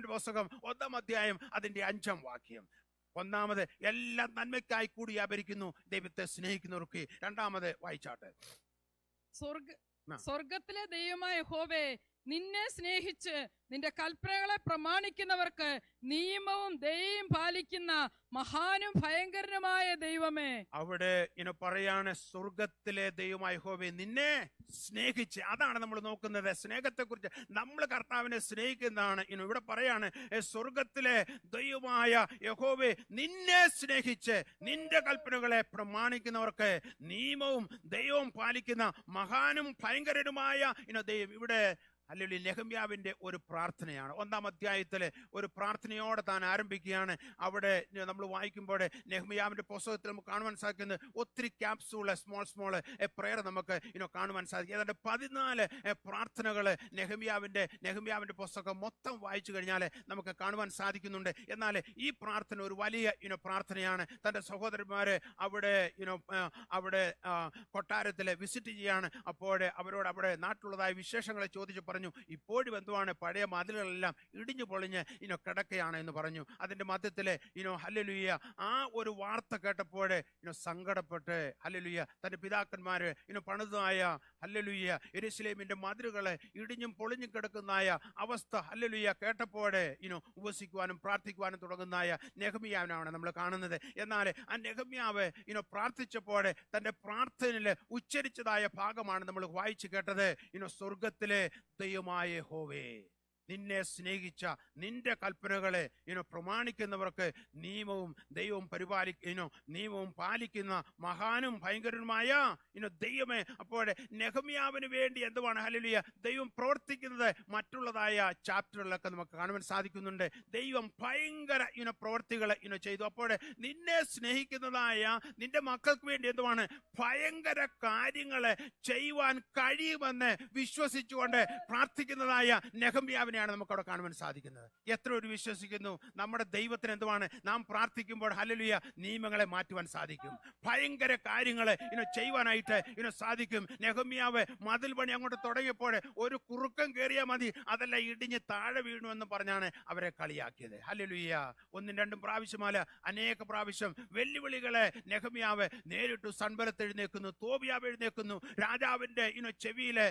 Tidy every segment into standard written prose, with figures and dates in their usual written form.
നെഹമ്യാവിന്റെ പുസ്തകം 1-ാം അധ്യായം അതിന്റെ 5-ാം വാക്യം. ഒന്നാമത്, എല്ലാം നന്മയ്ക്കായി കൂടി വ്യാപരിക്കുന്നു ദൈവത്തെ സ്നേഹിക്കുന്നവർക്ക്. രണ്ടാമത് വായിച്ചാട്ടെ. സ്വർഗത്തിലെ ദൈവമായ യഹോവേ, നിന്നെ സ്നേഹിച്ച് നിന്റെ കൽപ്പനകളെ പ്രമാണിക്കുന്നവർക്ക് നിയമവും ദയയും പാലിക്കുന്ന മഹാനും ഭയങ്കരനുമായ ദൈവമേ. അവിടെ പറയാണ്, സ്വർഗത്തിലെ ദൈവമായ യഹോവേ നിന്നെ സ്നേഹിച്ച്. അതാണ് നമ്മൾ നോക്കുന്നത്, സ്നേഹത്തെ കുറിച്ച്. നമ്മൾ കർത്താവിനെ സ്നേഹിക്കുന്നതാണ്. ഇവിടെ പറയാണ്, സ്വർഗത്തിലെ ദൈവമായ യഹോവേ നിന്നെ സ്നേഹിച്ച് നിന്റെ കൽപ്പനകളെ പ്രമാണിക്കുന്നവർക്ക് നിയമവും ദൈവവും പാലിക്കുന്ന മഹാനും ഭയങ്കരനുമായ ദൈവം. ഇവിടെ അല്ലെങ്കിൽ നെഹമ്യാവിന്റെ ഒരു പ്രാർത്ഥനയാണ്. 1-ാം അധ്യായത്തിലെ ഒരു പ്രാർത്ഥനയോടെ താൻ ആരംഭിക്കുകയാണ്. അവിടെ നമ്മൾ വായിക്കുമ്പോൾ നെഹമ്യാവിന്റെ പുസ്തകത്തിൽ നമുക്ക് കാണുവാൻ സാധിക്കുന്നത് ഒത്തിരി ക്യാപ്സൂള്, സ്മോൾ പ്രയർ നമുക്ക് കാണുവാൻ സാധിക്കും. ഏതാണ്ട് 14 പ്രാർത്ഥനകൾ നെഹമ്യാവിന്റെ പുസ്തകം മൊത്തം വായിച്ചു കഴിഞ്ഞാൽ നമുക്ക് കാണുവാൻ സാധിക്കുന്നുണ്ട്. എന്നാൽ ഈ പ്രാർത്ഥന ഒരു വലിയ പ്രാർത്ഥനയാണ്. തൻ്റെ സഹോദരന്മാരെ അവിടെ കൊട്ടാരത്തിൽ വിസിറ്റ് ചെയ്യാണ്. അപ്പോൾ അവരോട് അവിടെ നാട്ടിലുള്ളതായ വിശേഷങ്ങളെ ചോദിച്ചു പറഞ്ഞു. ഇപ്പോഴും എന്തുവാണ്, പഴയ മതിലുകളെല്ലാം ഇടിഞ്ഞു പൊളിഞ്ഞ് കിടക്കുകയാണ് എന്ന് പറഞ്ഞു. അതിന്റെ മധ്യത്തില് ഹല്ലേലൂയ ആ ഒരു വാർത്ത കേട്ടപ്പോൾ സങ്കടപ്പെട്ട് ഹല്ലേലൂയ തന്റെ പിതാക്കന്മാര് പണിതായ ഹല്ലേലൂയ യെരൂശലേമിന്റെ മതിലുകളെ ഇടിഞ്ഞും പൊളിഞ്ഞും കിടക്കുന്നതായ അവസ്ഥ ഹല്ലേലൂയ കേട്ടപ്പോൾ ഉപസിക്കുവാനും പ്രാർത്ഥിക്കുവാനും തുടങ്ങുന്നതായ നെഹമ്യാവിനാണ് നമ്മൾ കാണുന്നത്. എന്നാൽ ആ നെഹമ്യാവ് പ്രാർത്ഥിച്ചപ്പോൾ തന്റെ പ്രാർത്ഥനയിൽ ഉച്ചരിച്ചതായ ഭാഗമാണ് നമ്മൾ വായിച്ചു കേട്ടത്. സ്വർഗത്തിലെ ദൈവമായ യഹോവേ, നിന്നെ സ്നേഹിച്ച നിന്റെ കൽപ്പനകളെ പ്രമാണിക്കുന്നവർക്ക് നിയമവും ദൈവവും നിയമവും പാലിക്കുന്ന മഹാനും ഭയങ്കരനുമായ ദൈവമേ. അപ്പോൾ നെഹമ്യാവിന് വേണ്ടി എന്തുവാണ് ഹല്ലേലൂയ ദൈവം പ്രവർത്തിക്കുന്നത് മറ്റുള്ളതായ ചാപ്റ്ററുകളിലൊക്കെ നമുക്ക് കാണുവാൻ സാധിക്കുന്നുണ്ട്. ദൈവം ഭയങ്കര പ്രവർത്തികൾ ചെയ്തു. അപ്പോൾ നിന്നെ സ്നേഹിക്കുന്നതായ നിന്റെ മക്കൾക്ക് വേണ്ടി എന്തുവാണ് ഭയങ്കര കാര്യങ്ങളെ ചെയ്യുവാൻ കഴിയുമെന്ന് വിശ്വസിച്ചുകൊണ്ട് പ്രാർത്ഥിക്കുന്നതായ നെഹമ്യാവിനെ നമുക്കവിടെ കാണുവാൻ സാധിക്കുന്നത്. എത്ര ഒരു വിശ്വസിക്കുന്നു നമ്മുടെ ദൈവത്തിന് എന്തുവാണ് നാം പ്രാർത്ഥിക്കുമ്പോൾ ഹല്ലേലൂയ നിയമങ്ങളെ മാറ്റുവാൻ സാധിക്കും, ഭയങ്കര കാര്യങ്ങളെ ചെയ്യുവാനായിട്ട് സാധിക്കും. നെഹമ്യാവ് മതിൽ പണി അങ്ങോട്ട് തുടങ്ങിയപ്പോൾ ഒരു കുറുക്കം കയറിയാൽ മതി, അതെല്ലാം ഇടിഞ്ഞ് താഴെ വീണു എന്ന് പറഞ്ഞാണ് അവരെ കളിയാക്കിയത്. ഹല്ലേലൂയ 1-2 പ്രാവശ്യമല്ല, അനേക പ്രാവശ്യം വെല്ലുവിളികളെ നെഹമ്യാവ് നേരിട്ടു. സൻബലത്ത് എഴുന്നേക്കുന്നു, തോബിയാവ് എഴുന്നേക്കുന്നു, രാജാവിന്റെ ചെവിയില്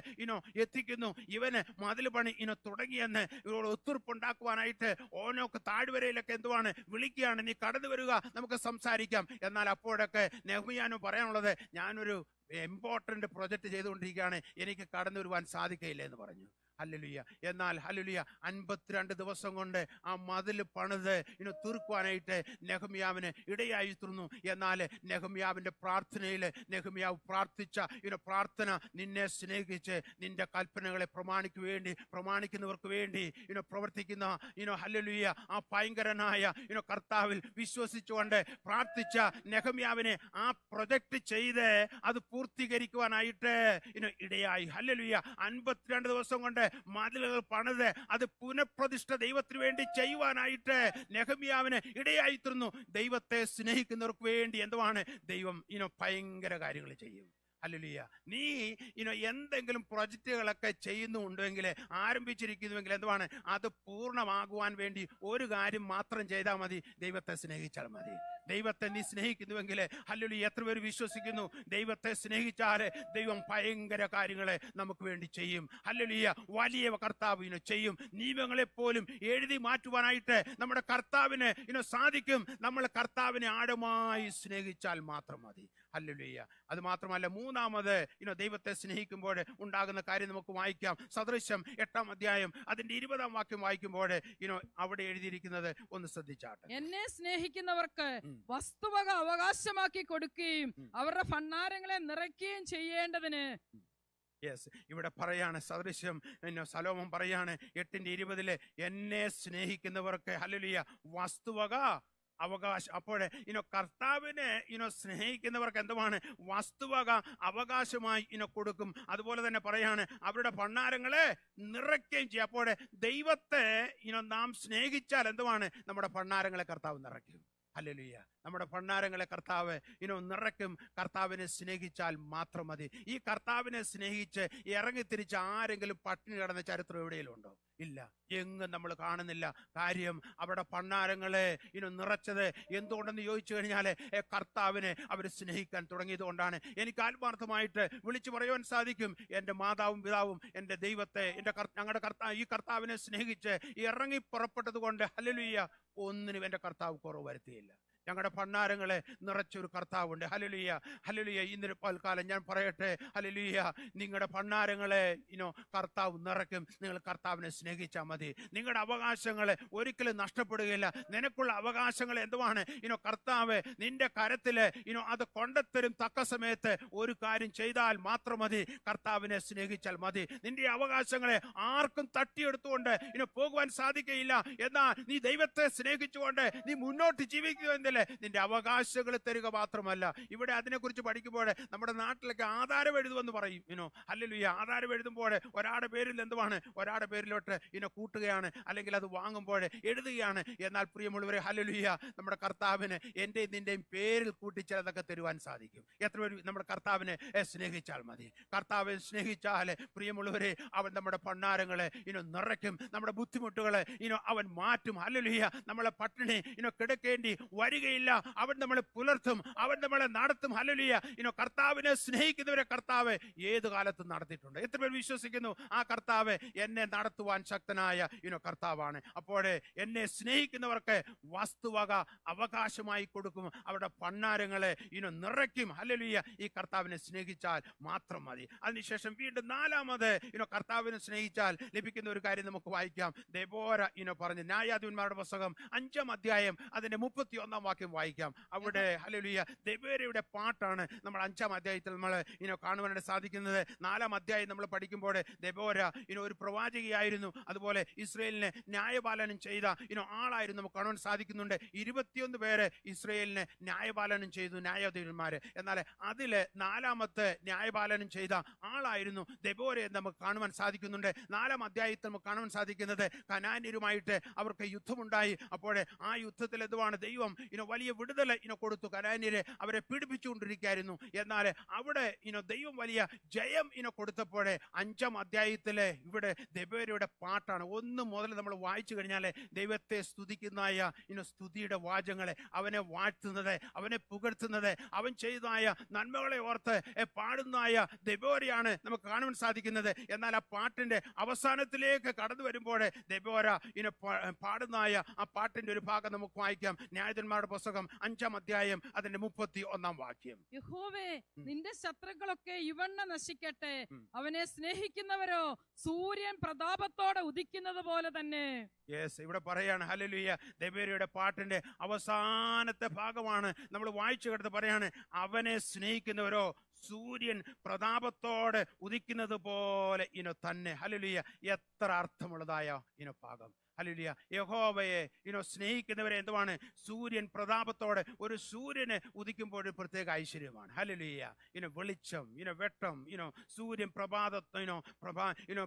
എത്തിക്കുന്നു. ഇവന് മതിൽ പണി തുടങ്ങിയെന്ന് ഇവരോട് ഒത്തുറപ്പുണ്ടാക്കുവാനായിട്ട് ഓനോക്ക് താഴ്വരയിലൊക്കെ എന്തുവാണ് വിളിക്കുകയാണ്, നീ കടന്നു വരിക, നമുക്ക് സംസാരിക്കാം. എന്നാൽ അപ്പോഴൊക്കെ നെഹമ്യാവിന് പറയാനുള്ളത്, ഞാനൊരു ഇമ്പോർട്ടന്റ് പ്രൊജക്ട് ചെയ്തുകൊണ്ടിരിക്കുകയാണ്, എനിക്ക് കടന്നു വരുവാൻ സാധിക്കയില്ല എന്ന് പറഞ്ഞു. ഹല്ലേലൂയ. എന്നാൽ ഹല്ലേലൂയ 52 ദിവസം കൊണ്ട് ആ മതിൽ പണിത് തീർക്കുവാനായിട്ട് നെഹമ്യാവിന് ഇടയായി തീർന്നു. എന്നാൽ നെഹമ്യാവിന്റെ പ്രാർത്ഥനയിൽ നെഹമ്യാവ് പ്രാർത്ഥിച്ച പ്രാർത്ഥന, നിന്നെ സ്നേഹിച്ച് നിന്റെ കൽപ്പനകളെ പ്രമാണിക്കുന്നവർക്ക് വേണ്ടി പ്രവർത്തിക്കുന്ന ഹല്ലേലൂയ ആ ഭയങ്കരനായ കർത്താവിൽ വിശ്വസിച്ചുകൊണ്ട് പ്രാർത്ഥിച്ച നെഹമ്യാവിനെ ആ പ്രൊജക്ട് ചെയ്ത് അത് പൂർത്തീകരിക്കുവാനായിട്ട് ഇടയായി. ഹല്ലേലൂയ 52 ദിവസം കൊണ്ട് മതിലുകൾ പണിത് അത് പുനഃപ്രതിഷ്ഠ ദൈവത്തിന് വേണ്ടി ചെയ്യുവാനായിട്ട് നെഹമ്യാവിന് ഇടയായിത്തീർന്നു. ദൈവത്തെ സ്നേഹിക്കുന്നവർക്ക് വേണ്ടി എന്തുവാണ് ദൈവം ഭയങ്കര കാര്യങ്ങൾ ചെയ്യും. ഹല്ലേലൂയ. നീ എന്തെങ്കിലും പ്രൊജക്റ്റുകളൊക്കെ ചെയ്യുന്നുണ്ടെങ്കിൽ, ആരംഭിച്ചിരിക്കുന്നുവെങ്കിൽ എന്തുവാണ് അത് പൂർണ്ണമാകുവാൻ വേണ്ടി ഒരു കാര്യം മാത്രം ചെയ്താൽ മതി, ദൈവത്തെ സ്നേഹിച്ചാൽ മതി. ദൈവത്തെ നീ സ്നേഹിക്കുന്നുവെങ്കിൽ ഹല്ലേലൂയ എത്ര പേര് വിശ്വസിക്കുന്നു ദൈവത്തെ സ്നേഹിച്ചാൽ ദൈവം ഭയങ്കര കാര്യങ്ങളെ നമുക്ക് വേണ്ടി ചെയ്യും. ഹല്ലേലൂയ വലിയ കർത്താവ് ചെയ്യും. നിയമങ്ങളെപ്പോലും എഴുതി മാറ്റുവാനായിട്ട് നമ്മുടെ കർത്താവിന് സാധിക്കും. നമ്മൾ കർത്താവിനെ ആഴമായി സ്നേഹിച്ചാൽ മാത്രം മതി. ഹല്ലേലൂയ. അത് മാത്രമല്ല, മൂന്നാമത് ദൈവത്തെ സ്നേഹിക്കുമ്പോൾ ഉണ്ടാകുന്ന കാര്യം നമുക്ക് വായിക്കാം. സദൃശ്യം 8-ാം അധ്യായം അതിന്റെ 20-ാം വാക്യം വായിക്കുമ്പോൾ അവിടെ എഴുതിയിരിക്കുന്നത് ഒന്ന് ശ്രദ്ധിച്ചാട്ടെ. എന്നെ സ്നേഹിക്കുന്നവർക്ക് വസ്തുവക അവകാശമാക്കി കൊടുക്കുകയും അവരുടെ ഭണ്ഡാരങ്ങളെ നിറയ്ക്കുകയും ചെയ്യേണ്ടതിന്. ഇവിടെ പറയാണ് സദൃശ്യം ശലോമോൻ പറയാണ് 8:20 എന്നെ സ്നേഹിക്കുന്നവർക്ക് ഹല്ലേലൂയ വസ്തുവക അവകാശം. അപ്പോൾ കർത്താവിനെ സ്നേഹിക്കുന്നവർക്ക് എന്തുവാണ് വസ്തുവക അവകാശമായി കൊടുക്കും. അതുപോലെ തന്നെ പറയാണ് അവരുടെ ഭണ്ഡാരങ്ങളെ നിറയ്ക്കുകയും ചെയ്യും. അപ്പോൾ ദൈവത്തെ നാം സ്നേഹിച്ചാൽ എന്തുവാണ് നമ്മുടെ ഭണ്ഡാരങ്ങളെ കർത്താവ് നിറയ്ക്കും. ഹല്ലേലൂയ. നമ്മുടെ ഭണ്ഡാരങ്ങളെ കർത്താവ് നിറയ്ക്കും. കർത്താവിനെ സ്നേഹിച്ചാൽ മാത്രം മതി. ഈ കർത്താവിനെ സ്നേഹിച്ച് ഇറങ്ങിത്തിരിച്ച ആരെങ്കിലും പട്ടിണി കിടന്ന ചരിത്രം എവിടെയെങ്കിലും ഉണ്ടോ? ഇല്ല, എങ്ങും നമ്മൾ കാണുന്നില്ല. കാര്യം അവിടെ ഭണ്ഡാരങ്ങളെ നിറച്ചത് എന്തുകൊണ്ടെന്ന് ചോദിച്ചു കഴിഞ്ഞാൽ കർത്താവിനെ അവർ സ്നേഹിക്കാൻ തുടങ്ങിയത് കൊണ്ടാണ്. എനിക്ക് ആത്മാർത്ഥമായിട്ട് വിളിച്ചു പറയുവാൻ സാധിക്കും, എൻ്റെ മാതാവും പിതാവും എൻ്റെ ദൈവത്തെ ഞങ്ങളുടെ ഈ കർത്താവിനെ സ്നേഹിച്ച് ഇറങ്ങി പുറപ്പെട്ടത് കൊണ്ട് ഹല്ലേലൂയ ഒന്നിനും എൻ്റെ കർത്താവ് കുറവ് വരുത്തിയില്ല. ഞങ്ങളുടെ ഭണ്ഡാരങ്ങളെ നിറച്ചൊരു കർത്താവുണ്ട്. Hallelujah, hallelujah. ഇന്നൊരു പൽക്കാലം ഞാൻ പറയട്ടെ, ഹല്ലേലൂയ, നിങ്ങളുടെ ഭണ്ഡാരങ്ങളെ കർത്താവ് നിറയ്ക്കും. നിങ്ങൾ കർത്താവിനെ സ്നേഹിച്ചാൽ മതി. നിങ്ങളുടെ അവകാശങ്ങൾ ഒരിക്കലും നഷ്ടപ്പെടുകയില്ല. നിനക്കുള്ള അവകാശങ്ങൾ എന്തുവാണ്? കർത്താവ് നിന്റെ കരത്തിൽ അത് കൊണ്ടെത്തരും. തക്ക സമയത്ത് ഒരു കാര്യം ചെയ്താൽ മാത്രം മതി, കർത്താവിനെ സ്നേഹിച്ചാൽ മതി. നിന്റെ അവകാശങ്ങളെ ആർക്കും തട്ടിയെടുത്തുകൊണ്ട് പോകുവാൻ സാധിക്കുകയില്ല. എന്നാൽ നീ ദൈവത്തെ സ്നേഹിച്ചുകൊണ്ട് നീ മുന്നോട്ട് ജീവിക്കുമെന്നില്ല, നിന്റെ അവകാശങ്ങൾ തരിക മാത്രമല്ല. ഇവിടെ അതിനെക്കുറിച്ച് പഠിക്കുമ്പോൾ നമ്മുടെ നാട്ടിലൊക്കെ ആധാരം എഴുതുമെന്ന് പറയും. ഹല്ലേലൂയ. ആധാരം എഴുതുമ്പോൾ ഒരാളുടെ പേരിൽ എന്തുവാണ്? ഒരാളുടെ പേരിലോട്ട് കൂട്ടുകയാണ്, അല്ലെങ്കിൽ അത് വാങ്ങുമ്പോൾ എഴുതുകയാണ്. എന്നാൽ പ്രിയമുള്ളവരെ, ഹല്ലേലൂയ, നമ്മുടെ കർത്താവിന് എന്റെയും നിന്റെയും പേരിൽ കൂട്ടിച്ചതൊക്കെ തരുവാൻ സാധിക്കും. എത്ര പേര് നമ്മുടെ കർത്താവിനെ സ്നേഹിച്ചാൽ മതി. കർത്താവിനെ സ്നേഹിച്ചാൽ പ്രിയമുള്ളവരെ, അവൻ നമ്മുടെ ഭണ്ഡാരങ്ങളെ നിറയ്ക്കും. നമ്മുടെ ബുദ്ധിമുട്ടുകളെ അവൻ മാറ്റും. ഹല്ലേലൂയ. നമ്മളെ പട്ടിണി കിടക്കേണ്ടി വരിക ില്ല. അവൻ നമ്മളെ പുലർത്തും, അവൻ നമ്മളെ നടത്തും. ഹല്ലേലൂയ. കർത്താവിനെ സ്നേഹിക്കുന്നവരെ കർത്താവ് ഏത് കാലത്തും നടത്തിയിട്ടുണ്ട്. എത്ര പേർ വിശ്വസിക്കുന്നു ആ കർത്താവ് എന്നെ നടത്തുവാൻ ശക്തനായ കർത്താവാണ്? അപ്പോഴേ എന്നെ സ്നേഹിക്കുന്നവർക്ക് വസ്തുവക അവകാശമായി കൊടുക്കും. അവരുടെ ഭണ്ഡാരങ്ങളെ നിറയ്ക്കും. ഹല്ലേലൂയ. ഈ കർത്താവിനെ സ്നേഹിച്ചാൽ മാത്രം മതി. അതിനുശേഷം വീണ്ടും നാലാമത് കർത്താവിനെ സ്നേഹിച്ചാൽ ലഭിക്കുന്ന ഒരു കാര്യം നമുക്ക് വായിക്കാം. ദെബോര പറഞ്ഞു, ന്യായാധിപന്മാരുടെ പുസ്തകം 5-ാം അധ്യായം അതിന്റെ 31-ാം വാക്യം വായിക്കാം. അവിടെ ഹല്ലേലൂയ ദെബോരയുടെ പാട്ടാണ് നമ്മൾ 5-ാം അധ്യായത്തിൽ നമ്മൾ കാണുവാനായിട്ട് സാധിക്കുന്നത്. 4-ാം അധ്യായം നമ്മൾ പഠിക്കുമ്പോൾ ദെബോര ഒരു പ്രവാചകിയായിരുന്നു. അതുപോലെ ഇസ്രയേലിനെ ന്യായപാലനം ചെയ്ത ആളായിരുന്നു നമുക്ക് കാണുവാൻ സാധിക്കുന്നുണ്ട്. 21 പേര് ഇസ്രയേലിനെ ന്യായപാലനം ചെയ്തു, ന്യായാധിപന്മാര്. എന്നാൽ അതില് 4-ാമത്തെ ന്യായപാലനം ചെയ്ത ആളായിരുന്നു ദെബോര എന്ന് നമുക്ക് കാണുവാൻ സാധിക്കുന്നുണ്ട്. 4-ാം അധ്യായത്തിൽ നമുക്ക് കാണുവാൻ സാധിക്കുന്നത് കനാന്യരുമായിട്ട് അവർക്ക് യുദ്ധമുണ്ടായി. അപ്പോൾ ആ യുദ്ധത്തിൽ എന്തുവാണ്? ദൈവം വലിയ വിടുതൽ കൊടുത്തു. കനാന്യരെ അവരെ പീഡിപ്പിച്ചുകൊണ്ടിരിക്കുകയായിരുന്നു. എന്നാൽ അവിടെ ദൈവം വലിയ ജയം കൊടുത്തപ്പോഴേ 5-ാം അധ്യായത്തിലെ ഇവിടെ ദെബോരയുടെ പാട്ടാണ്. 1 മുതൽ നമ്മൾ വായിച്ചു കഴിഞ്ഞാൽ ദൈവത്തെ സ്തുതിക്കുന്നതായ സ്തുതിയുടെ വാചകങ്ങളെ, അവനെ വാഴ്ത്തുന്നത്, അവനെ പുകഴ്ത്തുന്നത്, അവൻ ചെയ്തതായ നന്മകളെ ഓർത്ത് പാടുന്നതായ ദെബോരയാണ് നമുക്ക് കാണുവാൻ സാധിക്കുന്നത്. എന്നാൽ ആ പാട്ടിന്റെ അവസാനത്തിലേക്ക് കടന്നു വരുമ്പോൾ ദെബോര പാടുന്നതായ ആ പാട്ടിന്റെ ഒരു ഭാഗം നമുക്ക് വായിക്കാം. ന്യായാധിപന്മാരുടെ പുസ്തകം 5-ാം അധ്യായം അതിന്റെ 31-ാം വാക്യം. യഹോവേ, നിന്റെ ശത്രുക്കളൊക്കെ ഇവണ്ണ നശിക്കട്ടെ, അവനെ സ്നേഹിക്കുന്നവരോ സൂര്യൻ പ്രതാപത്തോടെ ഉദിക്കുന്നത് പോലെ തന്നെ. യെസ്, ഇവിടെ പറയാണ് ഹല്ലേലൂയ. ദെബോരയുടെ പാട്ടിന്റെ അവസാനത്തെ ഭാഗമാണ് നമ്മൾ വായിച്ചു കേട്ടത്. പറയാണ്, അവനെ സ്നേഹിക്കുന്നവരോ സൂര്യൻ പ്രതാപത്തോടെ ഉദിക്കുന്നത് പോലെ തന്നെ. ഹല്ലേലൂയ. എത്ര അർത്ഥമുള്ളതായ ഭാഗം. ഹല്ലേലൂയ. യഹോവയെ സ്നേഹിക്കുന്നവരെ എന്തുവാണ്? സൂര്യൻ പ്രതാപത്തോടെ, ഒരു സൂര്യന് ഉദിക്കുമ്പോൾ ഒരു പ്രത്യേക ഐശ്വര്യമാണ്. ഹല്ലേലൂയ. വെളിച്ചം, വെട്ടം, സൂര്യൻ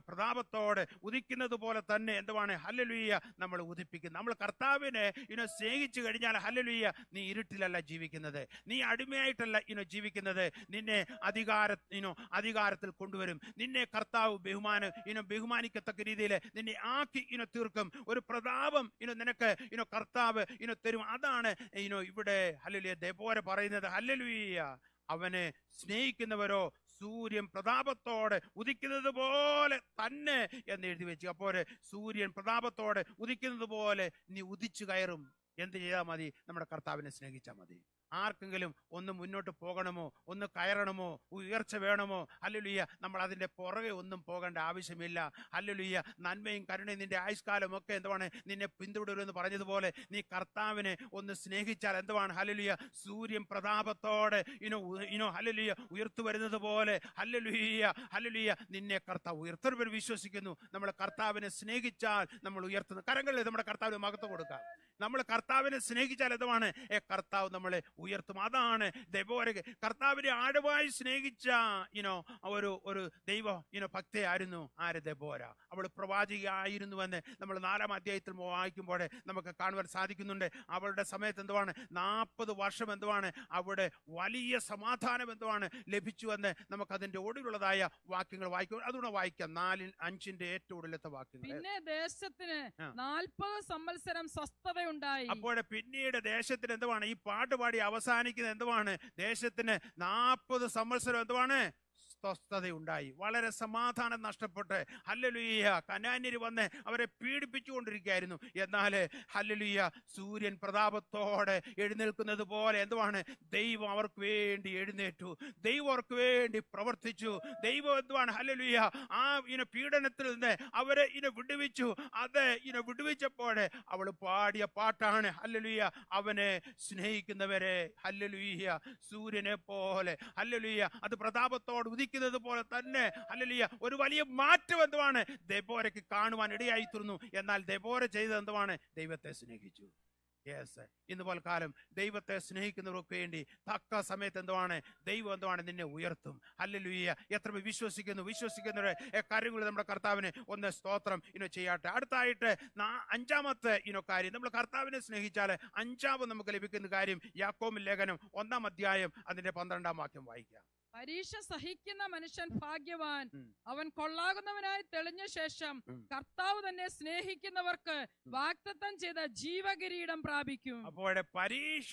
പ്രതാപത്തോടെ ഉദിക്കുന്നത് പോലെ തന്നെ എന്തുവാണ്? ഹല്ലേലൂയ, നമ്മൾ ഉദിപ്പിക്കുന്നത്. നമ്മൾ കർത്താവിനെ സ്നേഹിച്ചു കഴിഞ്ഞാൽ ഹല്ലേലൂയ, നീ ഇരുട്ടിലല്ല ജീവിക്കുന്നത്, നീ അടിമയായിട്ടല്ല ജീവിക്കുന്നത്. നിന്നെ അധികാരത്തിൽ കൊണ്ടുവരും. നിന്നെ കർത്താവ് ബഹുമാനിക്കത്തക്ക രീതിയിൽ നിന്നെ ആക്കി തീർക്കും. ഒരു പ്രതാപം നിനക്ക് കർത്താവ് തരും. അതാണ് ഇവിടെ ഹല്ലേലൂയ ദെബോര പറയുന്നത്. ഹല്ലേലൂയ. അവനെ സ്നേഹിക്കുന്നവരോ സൂര്യൻ പ്രതാപത്തോടെ ഉദിക്കുന്നത് പോലെ തന്നെ എന്ന് എഴുതി വെച്ചു. അപ്പോൾ സൂര്യൻ പ്രതാപത്തോടെ ഉദിക്കുന്നത് പോലെ നീ ഉദിച്ചു കയറും. എന്ത് ചെയ്താൽ മതി? നമ്മുടെ കർത്താവിനെ സ്നേഹിച്ചാൽ മതി. ആർക്കെങ്കിലും ഒന്ന് മുന്നോട്ട് പോകണമോ, ഒന്ന് കയറണമോ, ഉയർച്ച വേണമോ, ഹല്ലേലൂയ, നമ്മൾ അതിന്റെ പുറകെ ഒന്നും പോകേണ്ട ആവശ്യമില്ല. ഹല്ലേലൂയ. നന്മയും കരുണയും നിന്റെ ആയുഷ്കാലം ഒക്കെ എന്തുവാണ്? നിന്നെ പിന്തുടരുമെന്ന് പറഞ്ഞതുപോലെ നീ കർത്താവിനെ ഒന്ന് സ്നേഹിച്ചാൽ എന്തുവാണ്? ഹല്ലേലൂയ, സൂര്യൻ പ്രതാപത്തോടെ ഹല്ലേലൂയ ഉയർത്തു വരുന്നത് പോലെ ഹല്ലേലൂയ, ഹല്ലേലൂയ, നിന്നെ കർത്താവ് ഉയർത്തുന്നവർ വിശ്വസിക്കുന്നു. നമ്മൾ കർത്താവിനെ സ്നേഹിച്ചാൽ നമ്മൾ ഉയർത്തുന്നു. കരങ്ങളിൽ നമ്മുടെ കർത്താവിന് മഹത്വം കൊടുക്കാം. നമ്മൾ കർത്താവിനെ സ്നേഹിച്ചാൽ എന്തുവാണ്? കർത്താവ് നമ്മളെ ഉയർത്തും. അതാണ് ദെബോരയ്ക്ക് കർത്താവിനെ ആഴമായി സ്നേഹിച്ച ഒരു ദൈവ ഭക്തയായിരുന്നു ആര്? ദെബോര. അവൾ പ്രവാചികയായിരുന്നുവെന്ന് നമ്മൾ 4-ാം അധ്യായത്തിൽ വായിക്കുമ്പോൾ നമുക്ക് കാണുവാൻ സാധിക്കുന്നുണ്ട്. അവളുടെ സമയത്ത് എന്തുവാണ്? 40 വർഷം എന്തുവാണ്? അവിടെ വലിയ സമാധാനം എന്തുവാണ് ലഭിച്ചുവെന്ന് നമുക്ക് അതിന്റെ ഒടുവിലുള്ളതായ വാക്യങ്ങൾ വായിക്കും. അതുകൊണ്ട് വായിക്കാം 4-5 ഏറ്റവും ഒടുവിലത്തെ വാക്യങ്ങൾ. പിന്നെ ദേശത്തിന് 40 സംവത്സരം സ്വസ്ഥത ഉണ്ടായി. അപ്പോൾ പിന്നീട് ദേശത്തിന് എന്തുവാണ്? ഈ പാട്ടുപാടി അവസാനിക്കുന്നത് എന്തുവാണ്? ദേശത്തിന് 40 സംവത്സരം എന്തുവാണ്? സ്വസ്ഥതയുണ്ടായി. വളരെ സമാധാനം നഷ്ടപ്പെട്ട് ഹല്ലേലൂയ കനാന്യർ വന്ന് അവരെ പീഡിപ്പിച്ചുകൊണ്ടിരിക്കുകയായിരുന്നു. എന്നാൽ ഹല്ലേലൂയ സൂര്യൻ പ്രതാപത്തോടെ എഴുന്നേൽക്കുന്നത് പോലെ എന്തുവാണ്? ദൈവം അവർക്ക് വേണ്ടി എഴുന്നേറ്റു. ദൈവം അവർക്ക് വേണ്ടി പ്രവർത്തിച്ചു. ദൈവം എന്തുവാണ്? ഹല്ലേലൂയ ആ പീഡനത്തിൽ നിന്ന് അവരെ വിടുവിച്ചു. അത് വിടുവിച്ചപ്പോൾ അവൾ പാടിയ പാട്ടാണ് ഹല്ലേലൂയ അവനെ സ്നേഹിക്കുന്നവരെ ഹല്ലേലൂയ സൂര്യനെ പോലെ ഹല്ലേലൂയ അത് പ്രതാപത്തോട് ഉദിക്കുന്നത് പോലെ തന്നെ ഹല്ലേലൂയ ഒരു വലിയ മാറ്റം എന്തുവാണ് ദെബോരയ്ക്ക് കാണുവാൻ ഇടയായി തീർന്നു. എന്നാൽ ദെബോര ചെയ്തത് എന്തുവാണ്? ദൈവത്തെ സ്നേഹിച്ചു. ഇന്ന് പോൽക്കാലം ദൈവത്തെ സ്നേഹിക്കുന്നവർക്ക് വേണ്ടി തക്ക സമയത്ത് എന്തുവാണ്? ദൈവം എന്തുവാണ്? നിന്നെ ഉയർത്തും. ഹല്ലേലൂയ. എത്ര വിശ്വസിക്കുന്നവരെ കാര്യങ്ങൾ നമ്മുടെ കർത്താവിന് ഒന്ന് സ്തോത്രം ചെയ്യട്ടെ. അടുത്തായിട്ട് 5-ാമത്തെ കാര്യം, നമ്മൾ കർത്താവിനെ സ്നേഹിച്ചാൽ 5-ാമത് നമുക്ക് ലഭിക്കുന്ന കാര്യം യാക്കോബ് ലേഖനം 1-ാം അധ്യായം അതിന്റെ 12-ാം വാക്യം വായിക്കാം. പരീക്ഷ സഹിക്കുന്ന മനുഷ്യൻ ഭാഗ്യവാൻ, അവൻ കൊള്ളാകുന്നവനായി തെളിഞ്ഞ ശേഷം കർത്താവ് തന്നെ സ്നേഹിക്കുന്നവർക്ക് വാഗ്ദത്തം ചെയ്ത ജീവകിരീടം പ്രാപിക്കും. അപ്പോൾ പരീക്ഷ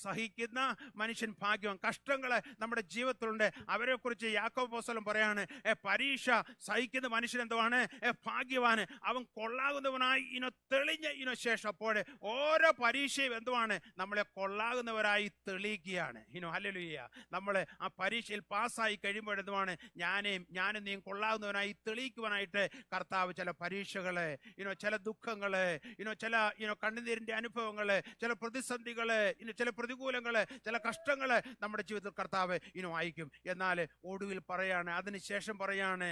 സഹിക്കുന്ന മനുഷ്യൻ ഭാഗ്യവാൻ. കഷ്ടങ്ങള് നമ്മുടെ ജീവിതത്തിലുണ്ട്. അവരെ കുറിച്ച് യാക്കോബ് അപ്പോസ്തലൻ പറയാണ് പരീക്ഷ സഹിക്കുന്ന മനുഷ്യൻ എന്തുവാണ്? ഭാഗ്യവാന്, അവൻ കൊള്ളാകുന്നവനായി തെളിഞ്ഞ ശേഷം. അപ്പോൾ ഓരോ പരീക്ഷയും എന്തുവാണ്? നമ്മളെ കൊള്ളാകുന്നവരായി തെളിയിക്കുകയാണ്. ഹല്ലേലൂയ. നമ്മള് ആ പരീക്ഷയിൽ പാസ്സായി കഴിയുമ്പോൾ എന്തുവാണ്? ഞാനും നീയും കൊള്ളാവുന്നവനായി തെളിയിക്കുവാനായിട്ട് കർത്താവ് ചില പരീക്ഷകള് ചില ദുഃഖങ്ങള് ചില കണ്ണുനീരിന്റെ അനുഭവങ്ങള് ചില പ്രതിസന്ധികള് ചില പ്രതികൂലങ്ങള് ചില കഷ്ടങ്ങള് നമ്മുടെ ജീവിതത്തിൽ കർത്താവ് അയക്കും. എന്നാൽ ഒടുവിൽ പറയാണ്, അതിനുശേഷം പറയാണ്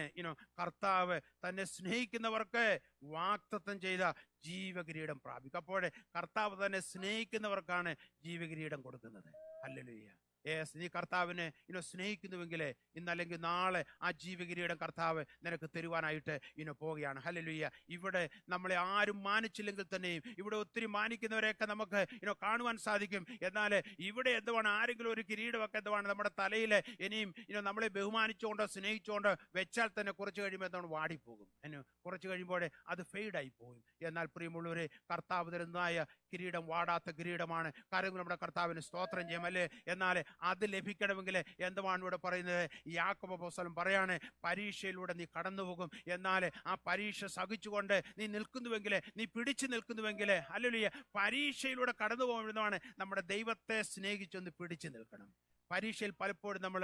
കർത്താവ് തന്നെ സ്നേഹിക്കുന്നവർക്ക് വാഗ്ദത്തം ചെയ്ത ജീവകിരീടം പ്രാപിക്കും. അപ്പോൾ കർത്താവ് തന്നെ സ്നേഹിക്കുന്നവർക്കാണ് ജീവകിരീടം കൊടുക്കുന്നത്. ഹല്ലേലൂയ. നീ കർത്താവിനെ സ്നേഹിക്കുന്നുവെങ്കിൽ ഇന്നല്ലെങ്കിൽ നാളെ ആ ജീവകിരീടം കർത്താവ് നിനക്ക് തരുവാനായിട്ട് പോവുകയാണ്. ഹല്ലേലൂയ. ഇവിടെ നമ്മളെ ആരും മാനിച്ചില്ലെങ്കിൽ തന്നെയും ഇവിടെ ഒത്തിരി മാനിക്കുന്നവരെയൊക്കെ നമുക്ക് കാണുവാൻ സാധിക്കും. എന്നാൽ ഇവിടെ എന്തുവാണ്? ആരെങ്കിലും ഒരു കിരീടമൊക്കെ എന്തുവാണ് നമ്മുടെ തലയിൽ ഇനിയും നമ്മളെ ബഹുമാനിച്ചുകൊണ്ടോ സ്നേഹിച്ചുകൊണ്ടോ വെച്ചാൽ തന്നെ കുറച്ച് കഴിയുമ്പോൾ എന്താണ്? വാടിപ്പോകും. കുറച്ച് കഴിയുമ്പോൾ അത് ഫെയ്ഡായി പോകും. എന്നാൽ പ്രിയമുള്ളവരെ, കർത്താവ് തരുന്നതായ കിരീടം വാടാത്ത കിരീടമാണ്. കാര്യങ്ങൾ നമ്മുടെ കർത്താവിന് സ്തോത്രം ചെയ്യും അല്ലേ? എന്നാൽ അത് ലഭിക്കണമെങ്കിൽ എന്തുവാണ് ഇവിടെ പറയുന്നത്? യാക്കോബ് അപ്പോസ്തലൻ പറയാണ്, പരീക്ഷയിലൂടെ നീ കടന്നു പോകും. എന്നാൽ ആ പരീക്ഷ സഹിച്ചുകൊണ്ട് നീ നിൽക്കുന്നുവെങ്കിൽ, നീ പിടിച്ചു നിൽക്കുന്നുവെങ്കിൽ ഹല്ലേലൂയ പരീക്ഷയിലൂടെ കടന്നു പോകുന്നതാണ് നമ്മുടെ ദൈവത്തെ സ്നേഹിച്ചൊന്ന് പിടിച്ചു നിൽക്കണം. പരീക്ഷയിൽ പലപ്പോഴും നമ്മൾ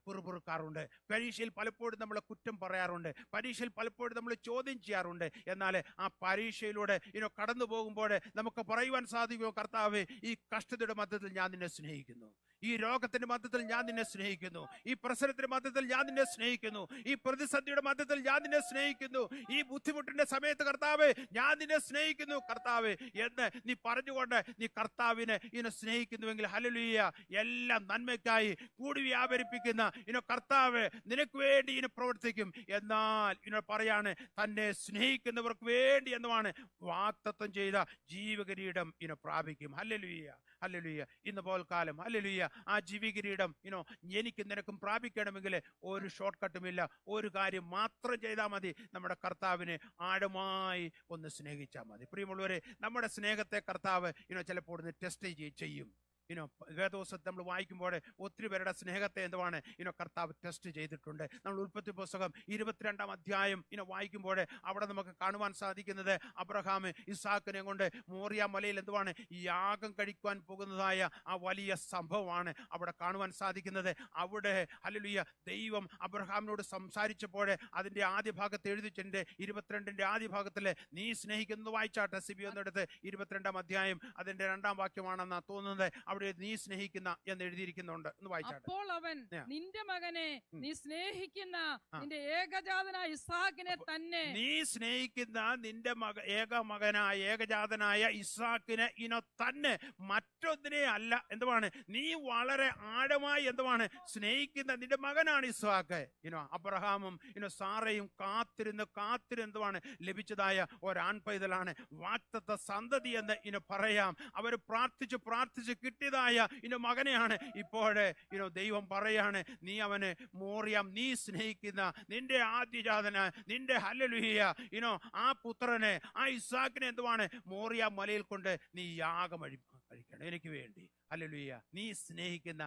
പിറുപിറുക്കാറുണ്ട്. പരീക്ഷയിൽ പലപ്പോഴും നമ്മൾ കുറ്റം പറയാറുണ്ട്. പരീക്ഷയിൽ പലപ്പോഴും നമ്മൾ ചോദ്യം ചെയ്യാറുണ്ട്. എന്നാൽ ആ പരീക്ഷയിലൂടെ കടന്നു പോകുമ്പോൾ നമുക്ക് പറയുവാൻ സാധിക്കുമോ? കർത്താവേ, ഈ കഷ്ടതയുടെ മധ്യത്തിൽ ഞാൻ നിന്നെ സ്നേഹിക്കുന്നു. ഈ രോഗത്തിന്റെ മധ്യത്തിൽ ഞാൻ നിന്നെ സ്നേഹിക്കുന്നു. ഈ പ്രശ്നത്തിന്റെ മധ്യത്തിൽ ഞാൻ നിന്നെ സ്നേഹിക്കുന്നു. ഈ പ്രതിസന്ധിയുടെ മധ്യത്തിൽ ഞാൻ നിന്നെ സ്നേഹിക്കുന്നു. ഈ ബുദ്ധിമുട്ടിന്റെ സമയത്ത് കർത്താവേ, ഞാൻ നിന്നെ സ്നേഹിക്കുന്നു കർത്താവേ എന്ന് നീ പറഞ്ഞുകൊണ്ട് നീ കർത്താവിനെ സ്നേഹിക്കുന്നുവെങ്കിൽ ഹല്ലേലൂയ എല്ലാം നന്മയ്ക്കായി കൂടി വ്യാപരിപ്പിക്കുന്ന കർത്താവ് നിനക്ക് വേണ്ടി പ്രവർത്തിക്കും. എന്നാൽ പറയാണ്, തന്നെ സ്നേഹിക്കുന്നവർക്ക് വേണ്ടി എന്നുമാണ് വാഗ്ദത്തം ചെയ്ത ജീവകിരീടം പ്രാപിക്കും. ഹല്ലേലൂയ. ഹല്ലേലൂയ. ഇന്ന് പോൽക്കാലം ഹല്ലേലൂയ ആ ജീവകിരീടം എനിക്കും നിനക്കും പ്രാപിക്കണമെങ്കിൽ ഒരു ഷോർട്ട് കട്ടുമില്ല. ഒരു കാര്യം മാത്രം ചെയ്താൽ മതി. നമ്മുടെ കർത്താവിനെ ആഴമായി ഒന്ന് സ്നേഹിച്ചാൽ മതി. പ്രിയമുള്ളവരെ, നമ്മുടെ സ്നേഹത്തെ കർത്താവ് ചിലപ്പോൾ ടെസ്റ്റ് ചെയ്യും. വേദോസത്ത് നമ്മൾ വായിക്കുമ്പോൾ ഒത്തിരി പേരുടെ സ്നേഹത്തെ എന്തുവാണ് കർത്താവ് ടെസ്റ്റ് ചെയ്തിട്ടുണ്ട്. നമ്മൾ ഉൽപ്പത്തി പുസ്തകം 22-ാം അധ്യായം വായിക്കുമ്പോൾ അവിടെ നമുക്ക് കാണുവാൻ സാധിക്കുന്നത് അബ്രഹാം ഇസാക്കിനെ കൊണ്ട് മോറിയ മലയിൽ എന്തുവാണ് യാഗം കഴിക്കുവാൻ പോകുന്നതായ ആ വലിയ സംഭവമാണ് അവിടെ കാണുവാൻ സാധിക്കുന്നത്. അവിടെ ഹല്ലേലൂയ ദൈവം അബ്രഹാമിനോട് സംസാരിച്ചപ്പോൾ അതിന്റെ ആദ്യ ഭാഗത്ത് എഴുതിച്ചിട്ടുണ്ട്. 22-ന്റെ ആദ്യ ഭാഗത്തിൽ നീ സ്നേഹിക്കുന്നത് വായിച്ചാട്ടെ. സിബിയൊന്നെടുത്ത് 22-ാം അധ്യായം അതിന്റെ 2-ാം വാക്യമാണെന്നാ തോന്നുന്നത്. അവിടെ അവിടെ നീ സ്നേഹിക്കുന്ന എന്ന് എഴുതിയിരിക്കുന്നുണ്ട്. ഒന്ന് വായിച്ചാട്ടെ. അപ്പോൾ അവൻ നിന്റെ മകനെ നീ സ്നേഹിക്കുന്ന നിന്റെ ഏകജാതനായ ഇസ്ഹാക്കിനെ തന്നെ, നീ സ്നേഹിക്കുന്ന നിന്റെ ഏകജാതനായ ഇസ്ഹാക്കിനെ തന്നെ, മറ്റൊന്നിനെ അല്ല. എന്തുവാണ്? നീ വളരെ ആഴമായി എന്തുവാണ് സ്നേഹിക്കുന്ന നിന്റെ മകനാണ് ഇസ്ഹാക്ക്. അബ്രഹാമും സാറയും കാത്തിരുന്ന് എന്തുവാണ് ലഭിച്ചതായ ഒരാൺ പൈതലാണ്, വാഗ്ദത്ത സന്തതി എന്ന് പറയാം. അവർ പ്രാർത്ഥിച്ച് കിട്ടിയതായ മകനെയാണ്. ഇപ്പോഴേ ദൈവം പറയാണ്, നീ അവന് മോറിയാം, നീ സ്നേഹിക്കുന്ന നിന്റെ ആദ്യജാതന, നിന്റെ ഹല്ലേലൂയ ആ പുത്രനെ, ആ ഇസ്ഹാക്കിനെ എന്തുവാണ് മോറിയ മലയിൽ കൊണ്ട് നീ യാഗം കഴിക്കണം എനിക്ക് വേണ്ടി. ഹല്ലേലൂയ. നീ സ്നേഹിക്കുന്ന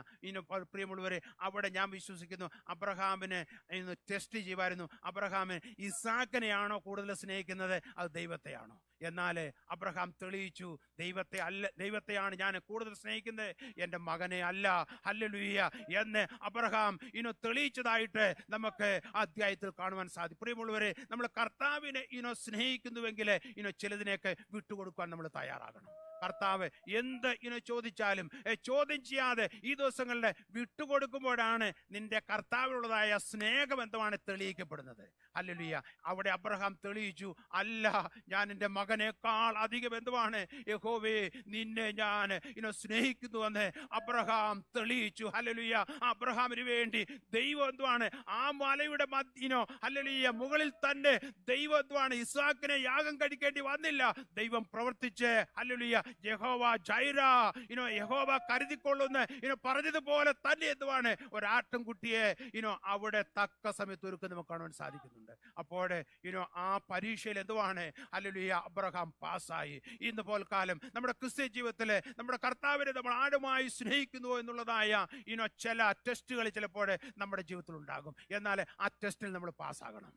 പ്രിയമുള്ളവരെ, അവിടെ ഞാൻ വിശ്വസിക്കുന്നു അബ്രഹാമിനെ ടെസ്റ്റ് ചെയ്യുമായിരുന്നു. അബ്രഹാമിന് ഇസ്ഹാക്കിനെയാണോ കൂടുതൽ സ്നേഹിക്കുന്നത്, അത് ദൈവത്തെയാണോ? എന്നാൽ അബ്രഹാം തെളിയിച്ചു, ദൈവത്തെയാണ് ഞാൻ കൂടുതൽ സ്നേഹിക്കുന്നത്, എൻ്റെ മകനെ അല്ല. ഹല്ലേലൂയ എന്ന് അബ്രഹാം തെളിയിച്ചതായിട്ട് നമുക്ക് അധ്യായത്തിൽ കാണുവാൻ സാധിക്കും. പ്രിയമുള്ളവരെ, നമ്മൾ കർത്താവിനെ സ്നേഹിക്കുന്നുവെങ്കിൽ ചിലതിനെയൊക്കെ വിട്ടുകൊടുക്കാൻ നമ്മൾ തയ്യാറാകണം. കർത്താവ് എന്ത് ചോദിച്ചാലും ചോദ്യം ചെയ്യാതെ ഈ ദിവസങ്ങളിൽ വിട്ടുകൊടുക്കുമ്പോഴാണ് നിന്റെ കർത്താവിനുള്ളതായ സ്നേഹം എന്തുമാണ് തെളിയിക്കപ്പെടുന്നത്. ഹല്ലേലൂയ. അവിടെ അബ്രഹാം തെളിയിച്ചു, അല്ല, ഞാൻ എൻ്റെ മകനേക്കാൾ അധികം എന്തുവാണ് യഹോവേ നിന്നെ ഞാൻ സ്നേഹിക്കുന്നുവെന്ന് അബ്രഹാം തെളിയിച്ചു. ഹല്ലേലൂയ. അബ്രഹാമിന് വേണ്ടി ദൈവം എന്തുവാണ് ആ മലയുടെ ഹല്ലേലൂയ മുകളിൽ തന്നെ ദൈവം എന്തുവാണ് ഇസ്ഹാക്കിനെ യാഗം കഴിക്കേണ്ടി വന്നില്ല. ദൈവം പ്രവർത്തിച്ച് ഹല്ലേലൂയ യഹോവ ജൈറ യഹോവ കരുതിക്കൊള്ളുന്ന പറഞ്ഞതുപോലെ തന്നെ എന്തുവാണ് ഒരാട്ടിൻകുട്ടിയെ അവിടെ തക്ക സമയത്ത് ഒരുക്കം നമുക്ക് കാണുവാൻ സാധിക്കുന്നുണ്ട്. അപ്പോൾ ആ പരീക്ഷയിൽ എന്തുവാണ് ഹല്ലേലൂയ അബ്രഹാം പാസ്സായി. ഇന്ന് പോൽക്കാലം നമ്മുടെ ക്രിസ്ത്യ ജീവിതത്തില് നമ്മുടെ കർത്താവിനെ നമ്മൾ ആഴമായി സ്നേഹിക്കുന്നു എന്നുള്ളതായ ചില ടെസ്റ്റുകൾ ചിലപ്പോൾ നമ്മുടെ ജീവിതത്തിൽ ഉണ്ടാകും. എന്നാൽ ആ ടെസ്റ്റിൽ നമ്മൾ പാസ്സാകണം.